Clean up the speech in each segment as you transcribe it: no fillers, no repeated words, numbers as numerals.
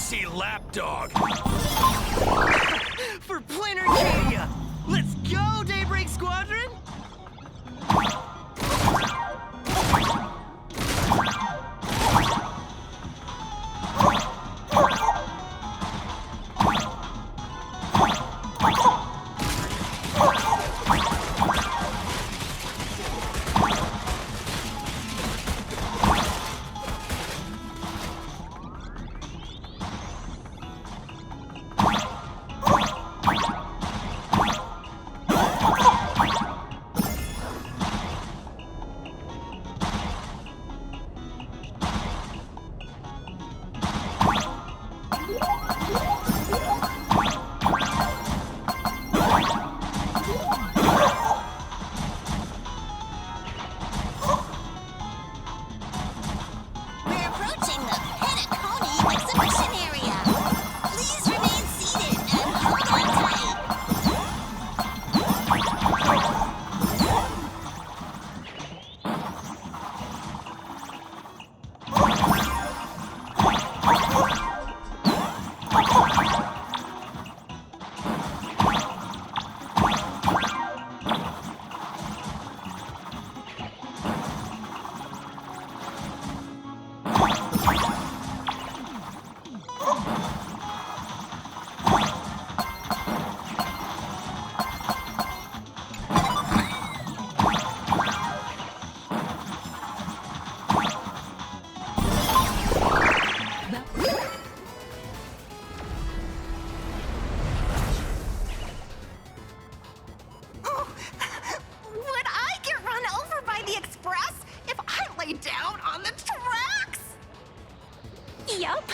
sexy lapdog. For Planar Arcadia! Let's go, Daybreak Squadron! Yup,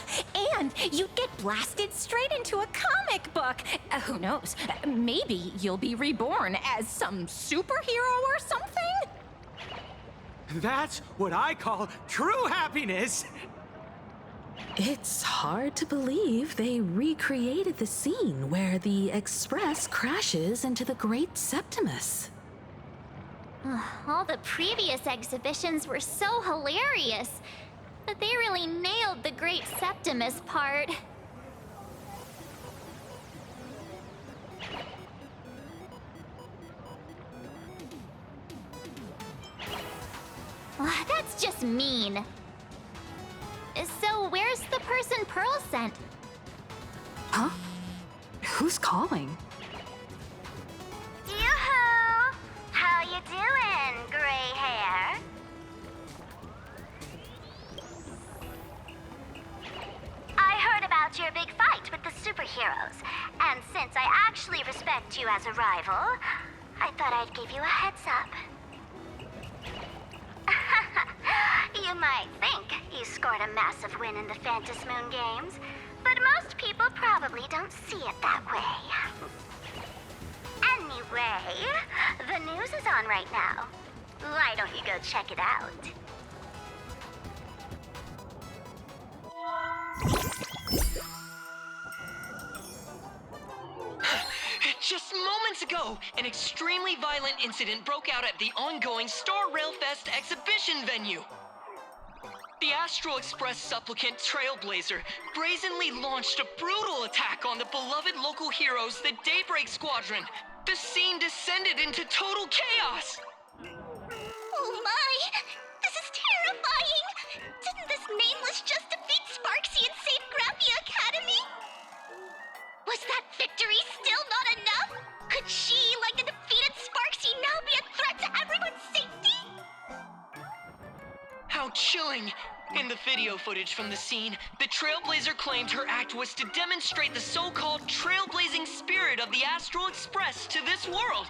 and you'd get blasted straight into a comic book. Who knows? Maybe you'll be reborn as some superhero or something? That's what I call true happiness! It's hard to believe they recreated the scene where the Express crashes into the Great Septimus. All the previous exhibitions were so hilarious, but they really nailed the Great Septimus part. That's just mean. So where's the person Pearl sent? Huh? Who's calling? Yoo-hoo! How you doing, gray hair? I heard about your big fight with the superheroes, and since I actually respect you as a rival, I thought I'd give you a heads up. You might think you scored a massive win in the Phantom Moon games, but most people probably don't see it that way. Anyway, the news is on right now. Why don't you go check it out? Just moments ago, an extremely violent incident broke out at the ongoing Star Rail Fest exhibition venue. The Astral Express supplicant Trailblazer brazenly launched a brutal attack on the beloved local heroes, the Daybreak Squadron. The scene descended into total chaos! Oh my! This is terrifying! Didn't this nameless just defeat Sparksy and save Grappy Academy? Was that victory still not enough? Could she, like the defeated Sparksy, now be a threat to everyone's safety? How chilling! In the video footage from the scene, the Trailblazer claimed her act was to demonstrate the so-called trailblazing spirit of the Astral Express to this world.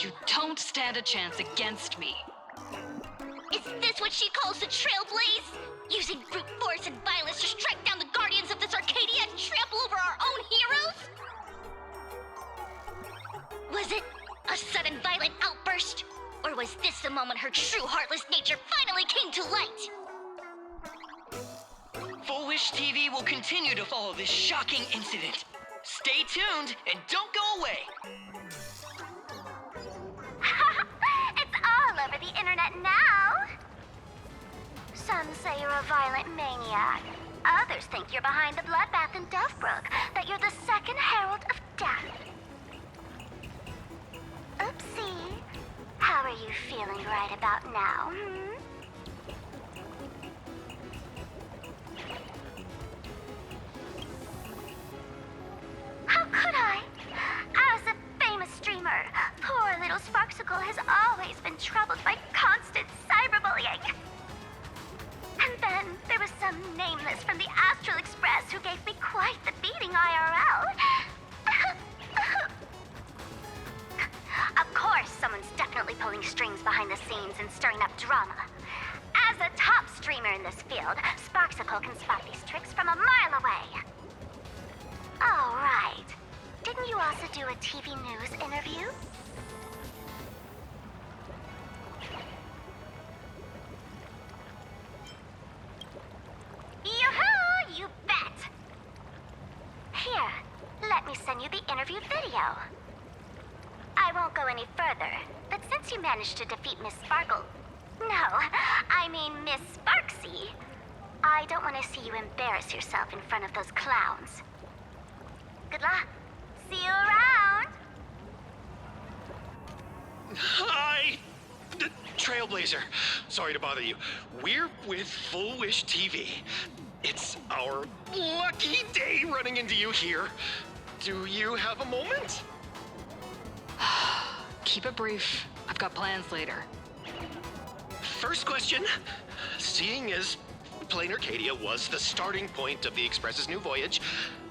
You don't stand a chance against me. Is this what she calls the Trailblaze? Using brute force and violence to strike down the guardians of this Arcadia and trample over our own heroes? Was it a sudden violent outburst? Or was this the moment her true heartless nature finally came to light? Full Wish TV will continue to follow this shocking incident. Stay tuned and don't go away. It's all over the internet now. Some say you're a violent maniac. Others think you're behind the bloodbath in Deathbrook, that you're the second herald of death. Oopsie. How are you feeling right about now, hmm? How could I? As a famous streamer, poor little Sparksicle has always been troubled by constant cyberbullying. And then there was some nameless from the Astral Express who gave me quite the beating IRL. Of course, someone's definitely pulling strings behind the scenes and stirring up drama. As a top streamer in this field, Sparksicle can spot these tricks from a mile away. All right. Didn't you also do a TV news interview? Yoo-hoo! You bet! Here, let me send you the interview video. I won't go any further, but since you managed to defeat Miss Sparkle... No, I mean Miss Sparksy. I don't want to see you embarrass yourself in front of those clowns. Good luck. See you around. Hi! Trailblazer. Sorry to bother you. We're with Full Wish TV. It's our lucky day running into you here. Do you have a moment? Keep it brief. I've got plans later. First question. Seeing as Plain Arcadia was the starting point of the Express's new voyage,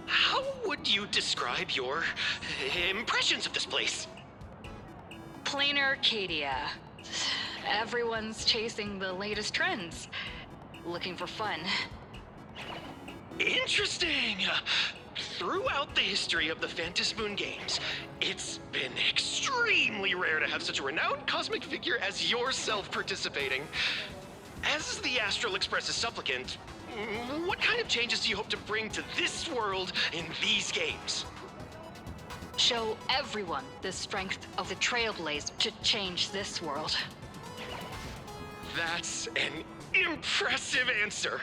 how would you describe your impressions of this place? Plain Arcadia. Everyone's chasing the latest trends. Looking for fun. Interesting! Throughout the history of the Phantasmoon games, it's been extremely rare to have such a renowned cosmic figure as yourself participating. As the Astral Express's supplicant, what kind of changes do you hope to bring to this world in these games? Show everyone the strength of the Trailblaze to change this world. That's an impressive answer.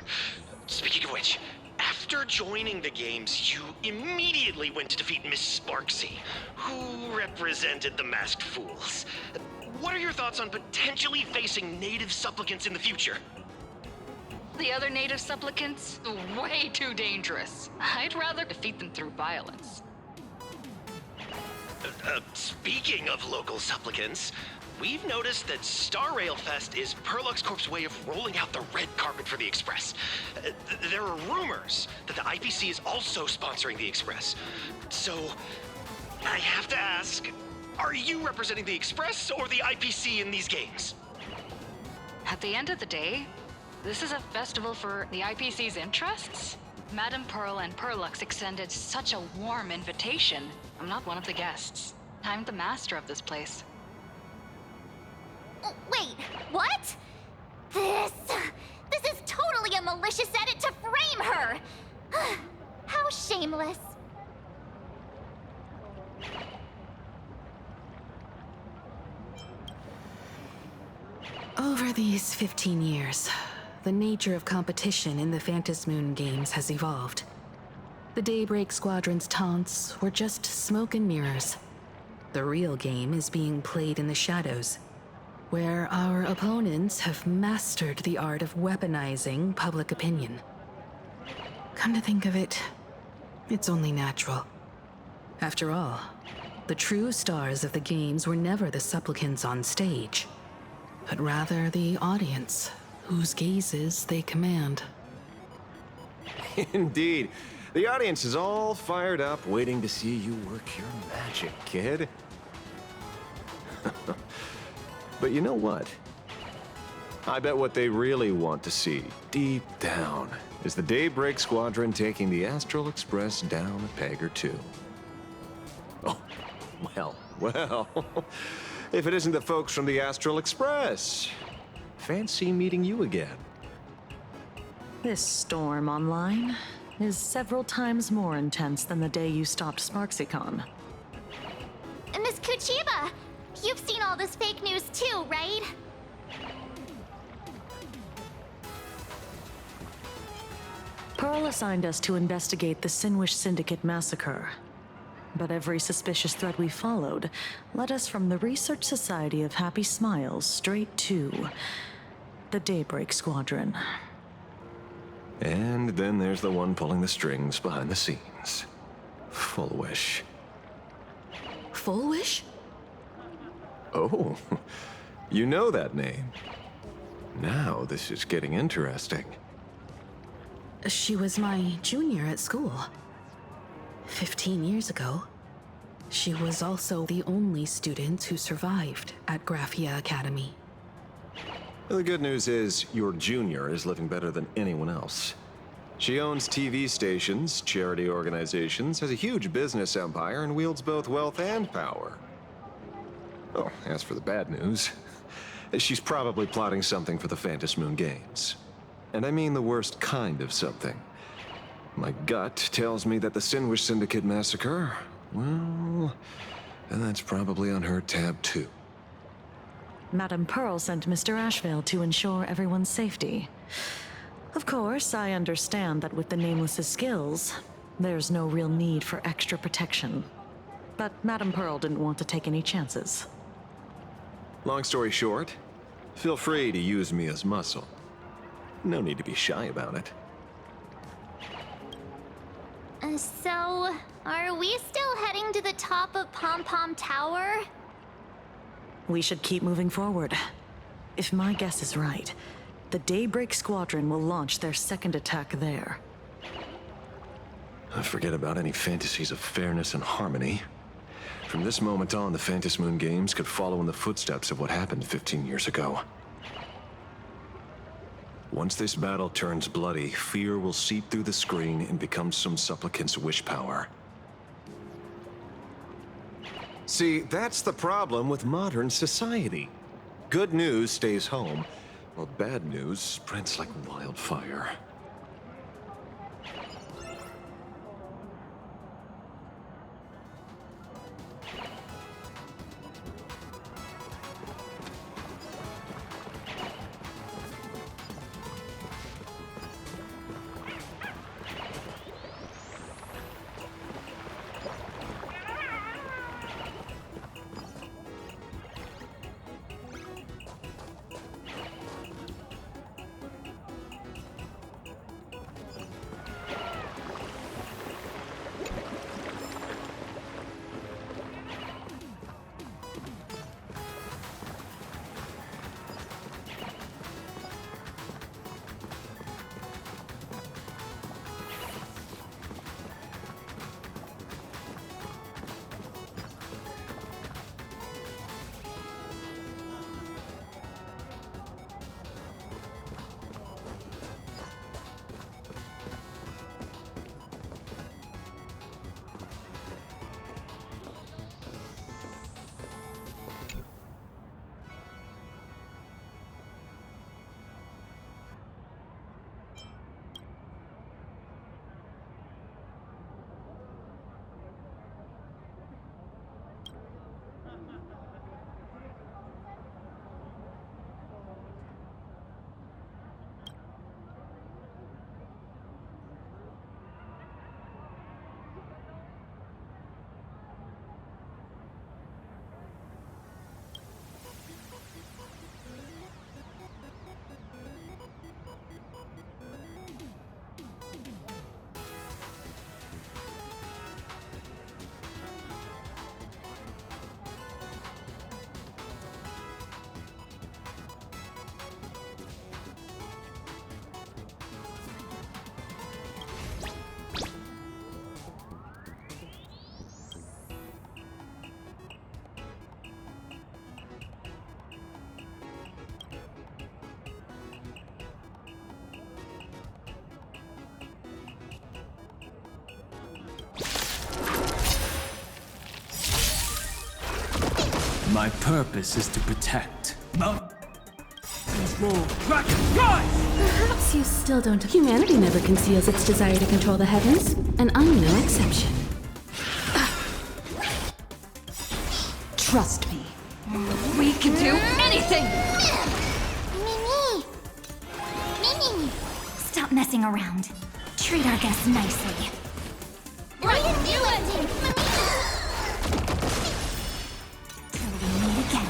Speaking of which, after joining the games, you immediately went to defeat Miss Sparksy, who represented the Masked Fools. What are your thoughts on potentially facing native supplicants in the future? The other native supplicants? Way too dangerous. I'd rather defeat them through violence. Speaking of local supplicants, we've noticed that Star Rail Fest is Perlux Corp's way of rolling out the red carpet for the Express. There are rumors that the IPC is also sponsoring the Express. So, I have to ask, are you representing the Express or the IPC in these games? At the end of the day, this is a festival for the IPC's interests. Madame Pearl and Perlux extended such a warm invitation. I'm not one of the guests. I'm the master of this place. Wait, what? This is totally a malicious edit to frame her! How shameless. Over these 15 years, the nature of competition in the Phantasmoon games has evolved. The Daybreak Squadron's taunts were just smoke and mirrors. The real game is being played in the shadows, where our opponents have mastered the art of weaponizing public opinion. Come to think of it, it's only natural. After all, the true stars of the games were never the supplicants on stage, but rather the audience, whose gazes they command. Indeed. The audience is all fired up, waiting to see you work your magic, kid. But you know what? I bet what they really want to see, deep down, is the Daybreak Squadron taking the Astral Express down a peg or two. Oh, well. If it isn't the folks from the Astral Express. Fancy meeting you again. This storm online is several times more intense than the day you stopped SparksyCon. Miss Kuchiba, you've seen all this fake news too, right? Pearl assigned us to investigate the Sinwish Syndicate massacre. But every suspicious thread we followed led us from the Research Society of Happy Smiles straight to the Daybreak Squadron. And then there's the one pulling the strings behind the scenes. Full Wish. Full Wish? Oh, you know that name. Now this is getting interesting. She was my junior at school. 15 years ago. She was also the only student who survived at Graphia Academy. Well, the good news is your junior is living better than anyone else. She owns TV stations, charity organizations, has a huge business empire, and wields both wealth and power. Oh, as for the bad news, she's probably plotting something for the Phantom Moon Games. And I mean the worst kind of something. My gut tells me that the Sinwish Syndicate massacre, well, that's probably on her tab too. Madame Pearl sent Mr. Ashvale to ensure everyone's safety. Of course, I understand that with the Nameless's skills, there's no real need for extra protection. But Madame Pearl didn't want to take any chances. Long story short, feel free to use me as muscle. No need to be shy about it. So, are we still heading to the top of Pom Pom Tower? We should keep moving forward. If my guess is right, the Daybreak Squadron will launch their second attack there. Forget about any fantasies of fairness and harmony. From this moment on, the Phantom Moon Games could follow in the footsteps of what happened 15 years ago. Once this battle turns bloody, fear will seep through the screen and become some supplicant's wish power. See, that's the problem with modern society. Good news stays home, while bad news spreads like wildfire. My purpose is to protect Mount. Perhaps You still don't. Humanity never conceals its desire to control the heavens, and I'm no exception. Trust me. We can do anything! Mimi! Mimi! Stop messing around. Treat our guests nicely. Write a new ending! Till we meet again.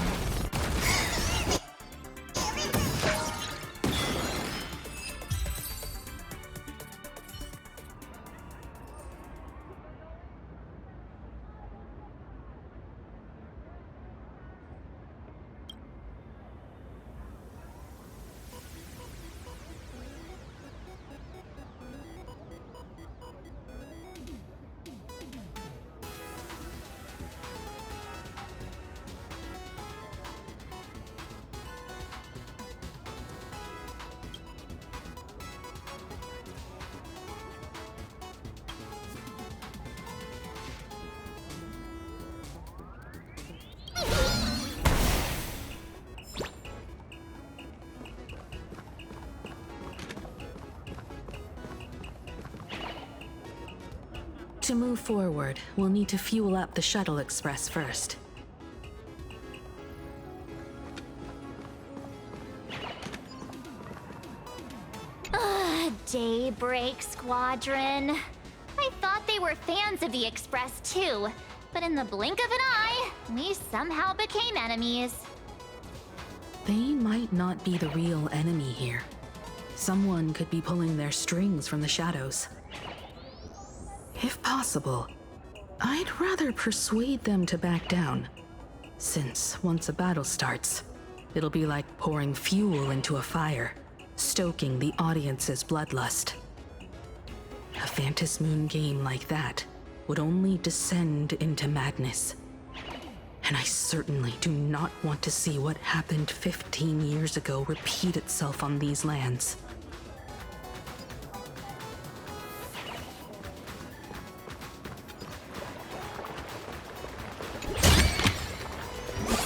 To move forward, we'll need to fuel up the shuttle express first. Daybreak Squadron. I thought they were fans of the Express too, but in the blink of an eye, we somehow became enemies. They might not be the real enemy here. Someone could be pulling their strings from the shadows. If possible, I'd rather persuade them to back down. Since once a battle starts, it'll be like pouring fuel into a fire, stoking the audience's bloodlust. A Phantom Moon game like that would only descend into madness. And I certainly do not want to see what happened 15 years ago repeat itself on these lands.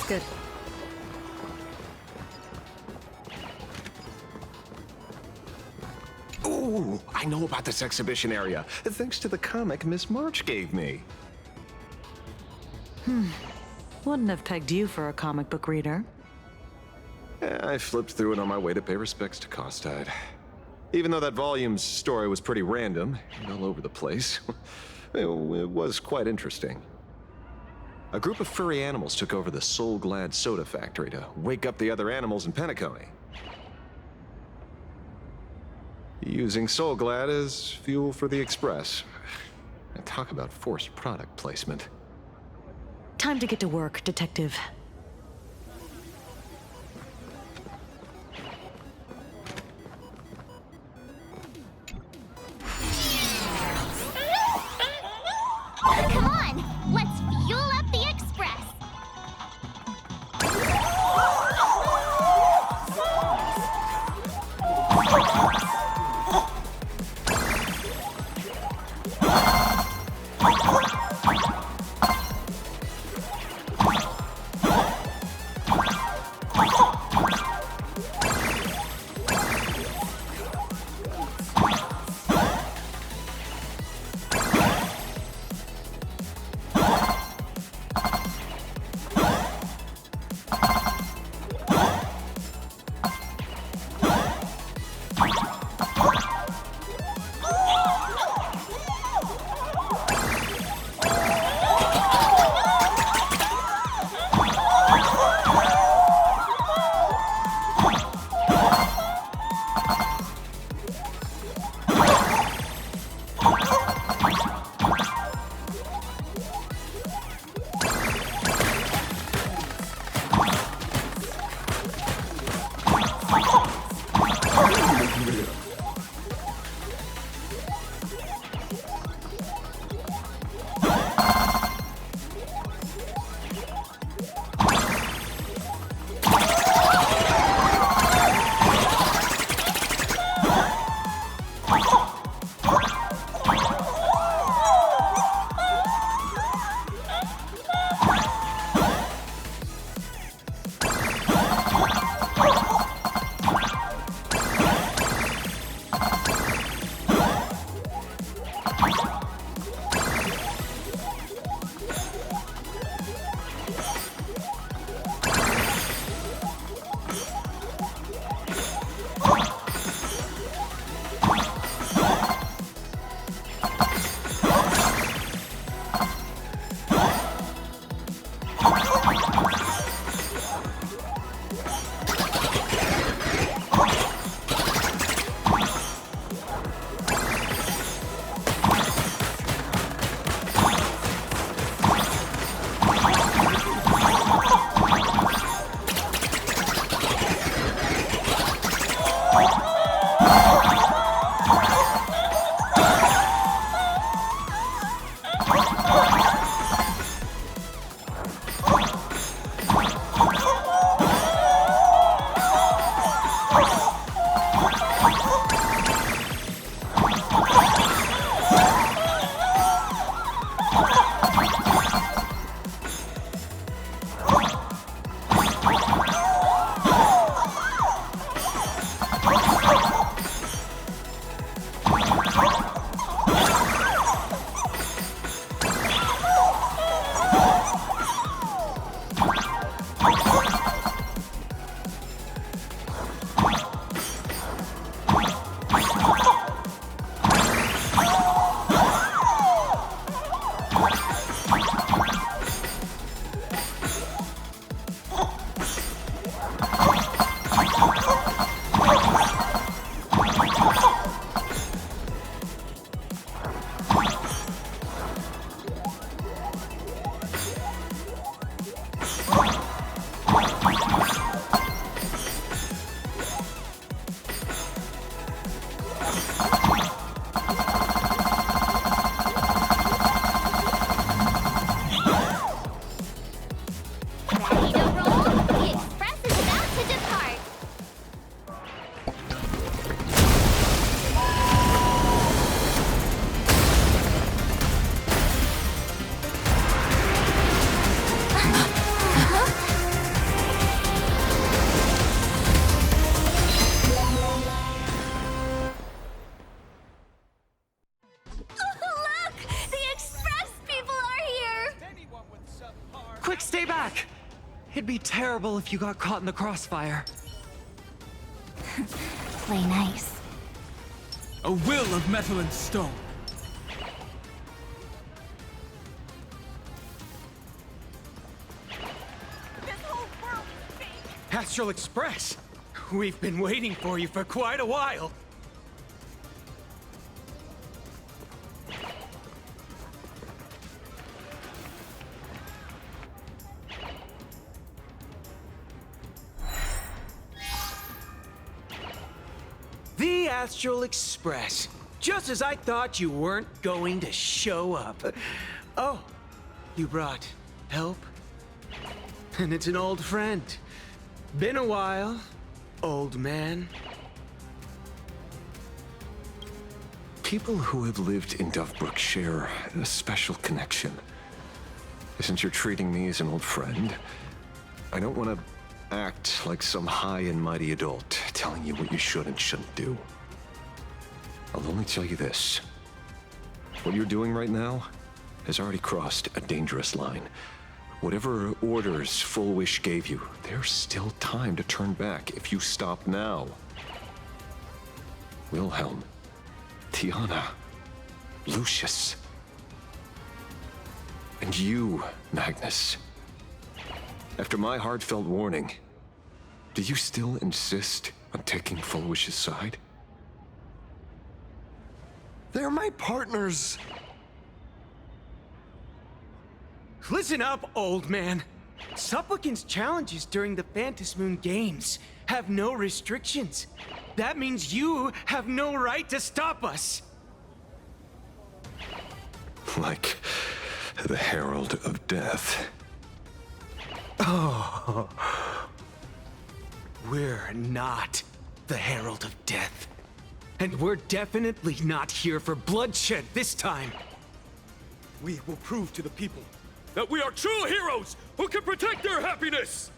Good. Ooh, I know about this exhibition area, thanks to the comic Miss March gave me. Wouldn't have pegged you for a comic book reader. I flipped through it on my way to pay respects to Costide. Even though that volume's story was pretty random and all over the place, it was quite interesting. A group of furry animals took over the Soul Glad soda factory to wake up the other animals in Penacony. Using Soul Glad as fuel for the Express. Talk about forced product placement. Time to get to work, Detective. Come on, let's fuel up the Express. Alex, stay back! It'd be terrible if you got caught in the crossfire. Play nice. A will of metal and stone. Astral Express! We've been waiting for you for quite a while. The Astral Express. Just as I thought you weren't going to show up. Oh, you brought help? And it's an old friend. Been a while, old man. People who have lived in Dovebrook share a special connection. Since you're treating me as an old friend, I don't want to act like some high and mighty adult telling you what you should and shouldn't do. I'll only tell you this. What you're doing right now has already crossed a dangerous line. Whatever orders Full Wish gave you, there's still time to turn back if you stop now. Wilhelm, Tiana, Lucius, and you, Magnus. After my heartfelt warning, do you still insist on taking Full Wish's side? They're my partners. Listen up, old man. Supplicants' challenges during the Phantasmoon Games have no restrictions. That means you have no right to stop us. Like the Herald of Death. Oh. We're not the Herald of Death. And we're definitely not here for bloodshed this time. We will prove to the people that we are true heroes who can protect their happiness!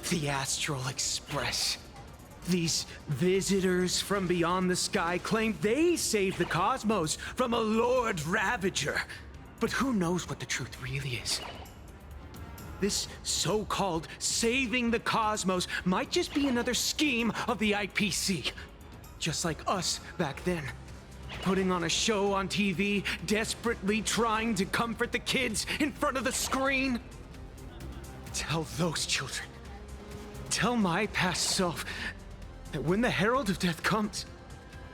The Astral Express. These visitors from beyond the sky claim they saved the cosmos from a Lord Ravager. But who knows what the truth really is? This so-called saving the cosmos might just be another scheme of the IPC. Just like us back then. Putting on a show on TV, desperately trying to comfort the kids in front of the screen. Tell those children, tell my past self, that when the Herald of Death comes,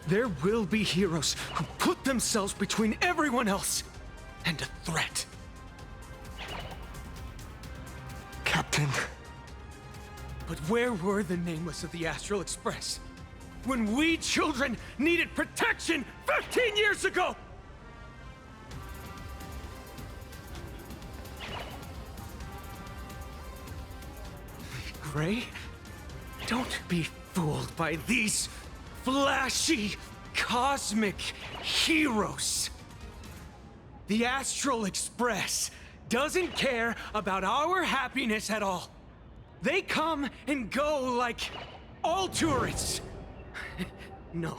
there will be heroes who put themselves between everyone else and a threat. Captain. But where were the nameless of the Astral Express? When we children needed protection 15 years ago! Gray, don't be fooled by these flashy, cosmic heroes. The Astral Express doesn't care about our happiness at all. They come and go like all tourists. No,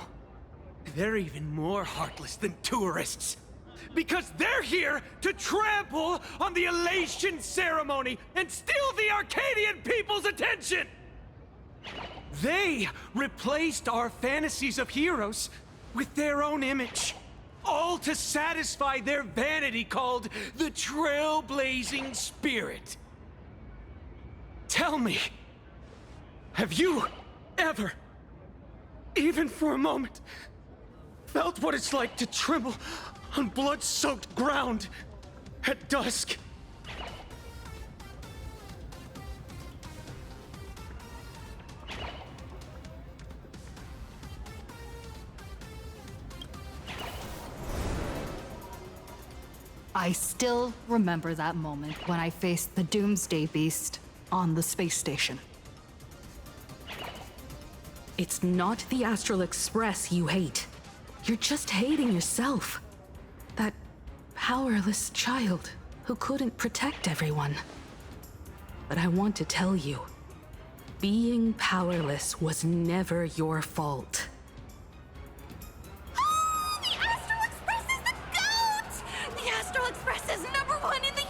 they're even more heartless than tourists. Because they're here to trample on the elation ceremony and steal the Arcadian people's attention! They replaced our fantasies of heroes with their own image. All to satisfy their vanity called the Trailblazing Spirit. Tell me, have you ever, even for a moment, felt what it's like to tremble on blood-soaked ground at dusk? I still remember that moment when I faced the Doomsday Beast on the space station. It's not the Astral Express you hate. You're just hating yourself. That powerless child who couldn't protect everyone. But I want to tell you, being powerless was never your fault. The Astral Express is the GOAT! The Astral Express is #1 in the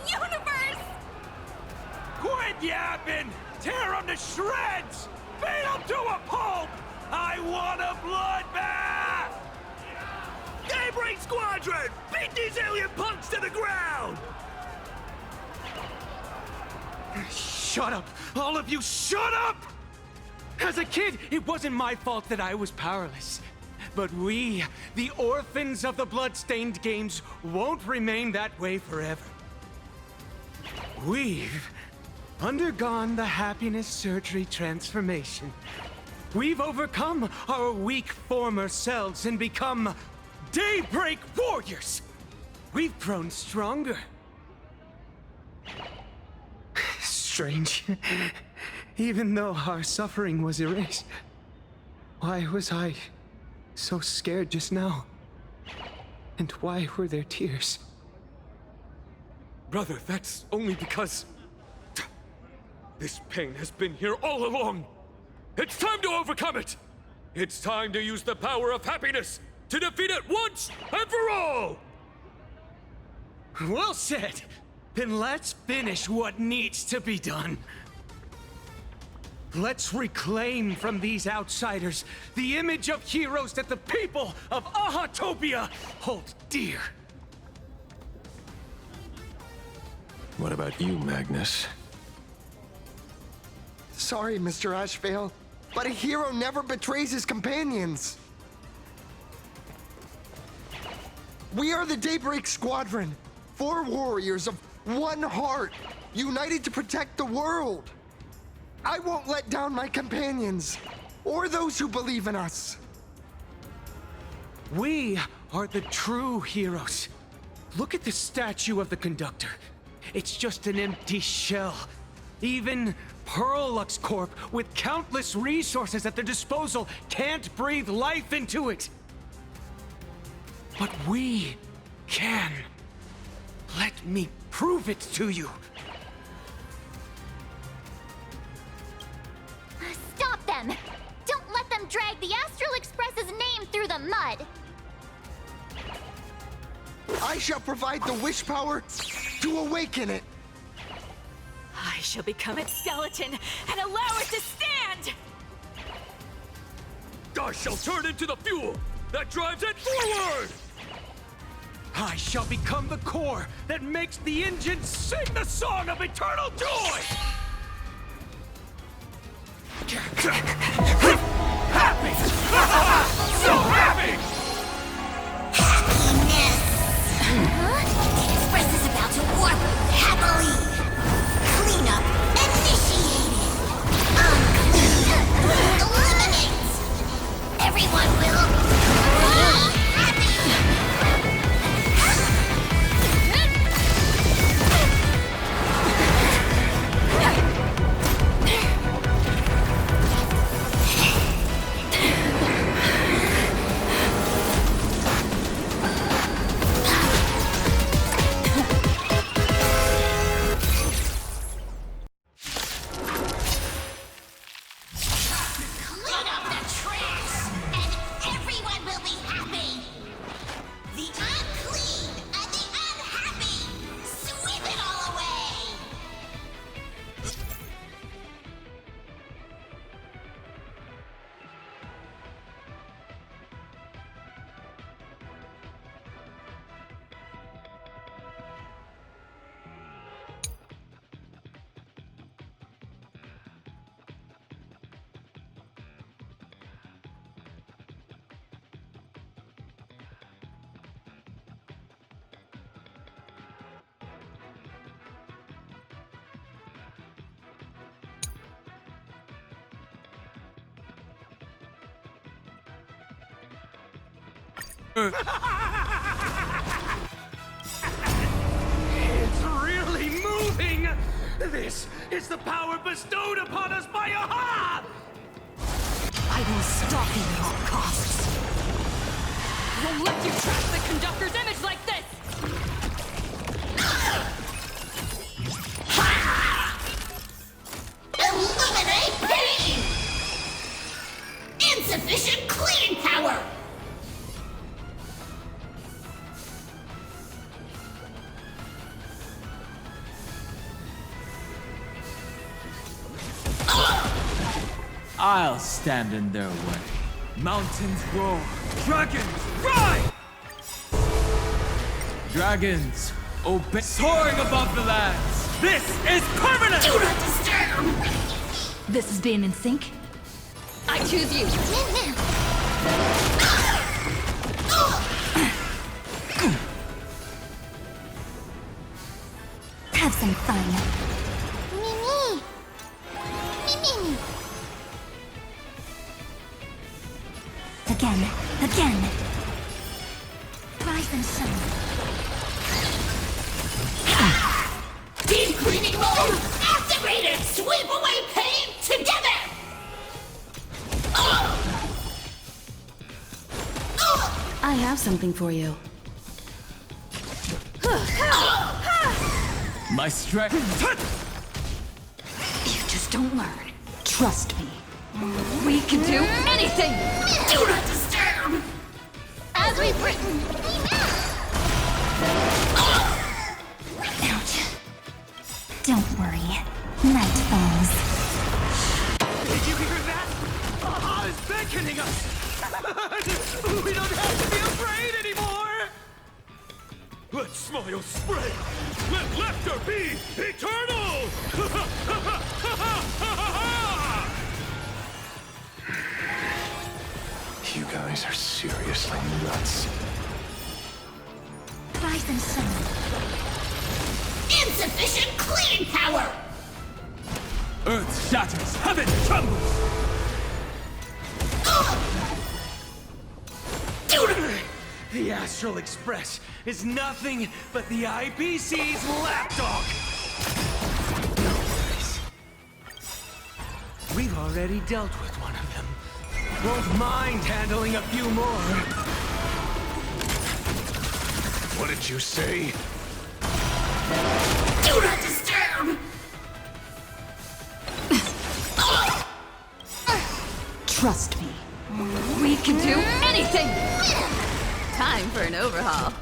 Squadron! Beat these alien punks to the ground! Shut up! All of you, shut up! As a kid, it wasn't my fault that I was powerless. But we, the orphans of the bloodstained games, won't remain that way forever. We've undergone the happiness surgery transformation. We've overcome our weak former selves and become Daybreak Warriors! We've grown stronger. Strange. Even though our suffering was erased, why was I so scared just now? And why were there tears? Brother, that's only because... this pain has been here all along. It's time to overcome it! It's time to use the power of happiness to defeat it once and for all! Well said! Then let's finish what needs to be done. Let's reclaim from these outsiders the image of heroes that the people of Ahatopia hold dear. What about you, Magnus? Sorry, Mr. Ashvale, but a hero never betrays his companions. We are the Daybreak Squadron, 4 warriors of one heart, united to protect the world. I won't let down my companions, or those who believe in us. We are the true heroes. Look at the statue of the conductor. It's just an empty shell. Even Perlux Corp, with countless resources at their disposal, can't breathe life into it. But we can. Let me prove it to you. Stop them! Don't let them drag the Astral Express's name through the mud! I shall provide the wish power to awaken it. I shall become its skeleton and allow it to stand! I shall turn into the fuel that drives it forward! I shall become the core that makes the engine sing the song of eternal joy! Happy! So happy! Happiness! Huh? The Express is about to warp happily! Cleanup initiated! Unclean! Eliminate! Everyone will... happy! Clean up the trash, and everyone will be happy! The unclean and the unhappy! Sweep it all away! It's really moving! This is the power bestowed upon us by Aha! I will stop you at all costs. Won't let you trash the conductor's image like this! Eliminate pain! Insufficient cleaning power! I'll stand in their way. Mountains roar, dragons ride! Dragons, obey. Soaring above the lands. This is permanent! Do not disturb! This is being in sync. I choose you. Have some fun. Mimi! Mimi! Again. Rise and shine. Deep cleaning mode activated! Sweep away pain together! I have something for you. My strength. You just don't learn. Trust me. We can do anything! Do not disturb! As we've written. Ouch. Don't worry. Night falls. Did you hear that? Aha is beckoning us! We don't have to be afraid anymore! Let smile spread! Let laughter be eternal! You guys are seriously nuts. Rise and shine. Insufficient cleaning power! Earth shatters, heaven trembles! The Astral Express is nothing but the IPC's lapdog! No worries. We've already dealt with one of them. Won't mind handling a few more. What did you say? Do not disturb! Trust me. We can do anything! Time for an overhaul.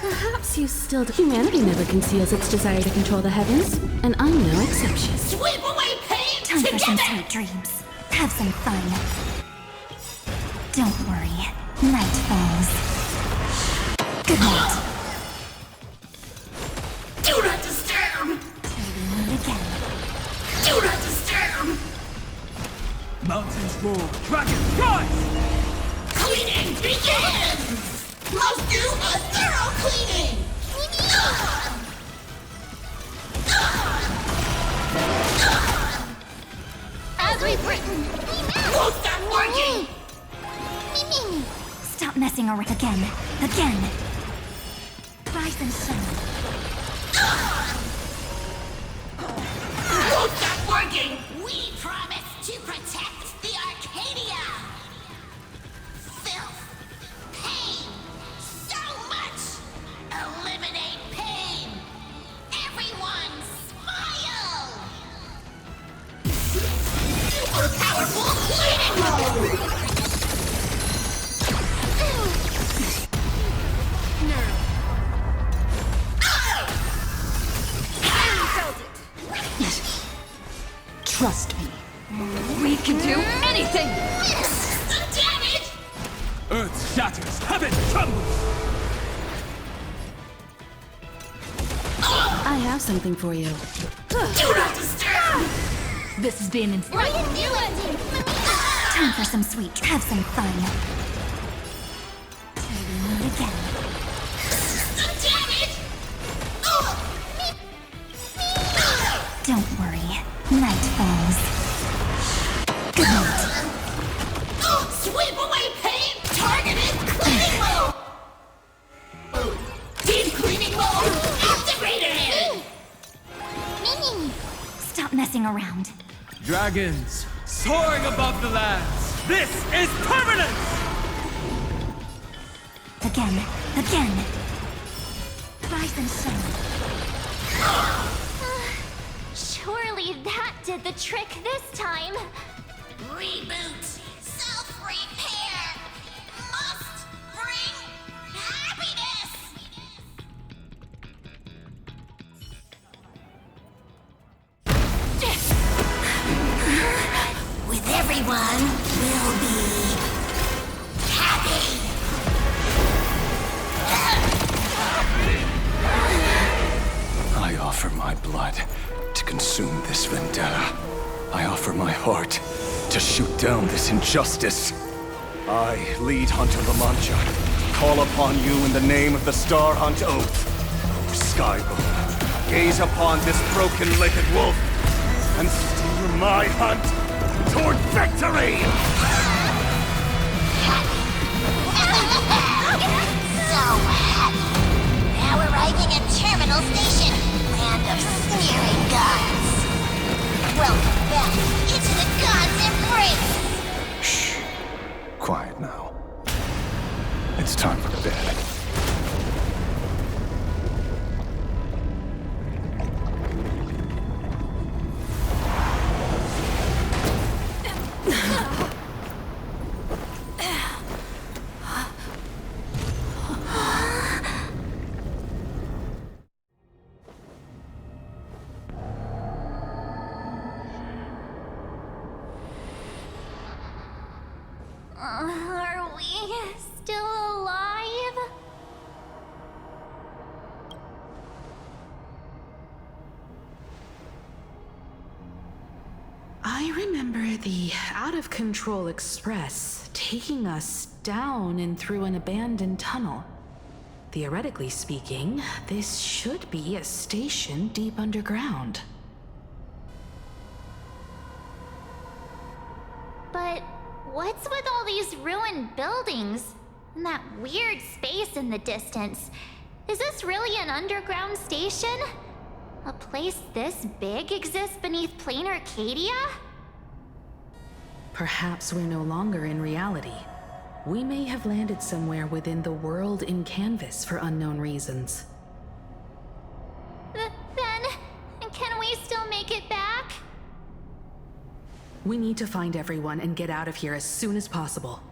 Perhaps you still... Humanity never conceals its desire to control the heavens, and I'm no exception. Sweep away pain Time for some together! sweet dreams. Have some fun. Don't worry. Night falls. Good night. Do not disturb! Till we meet again. Do not disturb! Mountains roar, dragons rise! Cleaning begins! Must do a thorough cleaning! As we've written. Won't stop working! Mimi! Stop messing around again. Rise and shine. Won't stop working! We promise to protect the Arcadia! Filth! Pain! So much! Eliminate pain! Everyone smile! Super powerful cleaning mode! Trust me. We can do anything! Damn it! Earth shatters, heaven trembles! I have something for you. Do not disturb! This has been in... What are you doing? Time for some sweet. Have some fun. Till we meet again. Damn it! Don't worry. Night falls. Good night. Sweep away pain! Targeted cleaning mode! Deep cleaning mode activated! Mimi! Stop messing around. Dragons, soaring above the lands! This is permanent! Again. Rise and shine. Surely that did the trick this time. Reboot! Self-repair! Must bring happiness! With everyone, we'll be happy! I offer my blood to consume this vendetta. I offer my heart to shoot down this injustice. I, lead Hunter La Mancha, call upon you in the name of the Star Hunt Oath. O Skybone, gaze upon this broken-legged wolf and steer my hunt toward victory! So happy. Now arriving at Terminal Station, land of sneering gods. Welcome back into the gods' embrace. Shh. Quiet now. It's time for bed. Are we still alive? I remember the out-of-control express taking us down and through an abandoned tunnel. Theoretically speaking, this should be a station deep underground. But what's with all these ruined buildings? And that weird space in the distance? Is this really an underground station? A place this big exists beneath plain Arcadia? Perhaps we're no longer in reality. We may have landed somewhere within the world in canvas for unknown reasons. Then, can we still make it back? We need to find everyone and get out of here as soon as possible.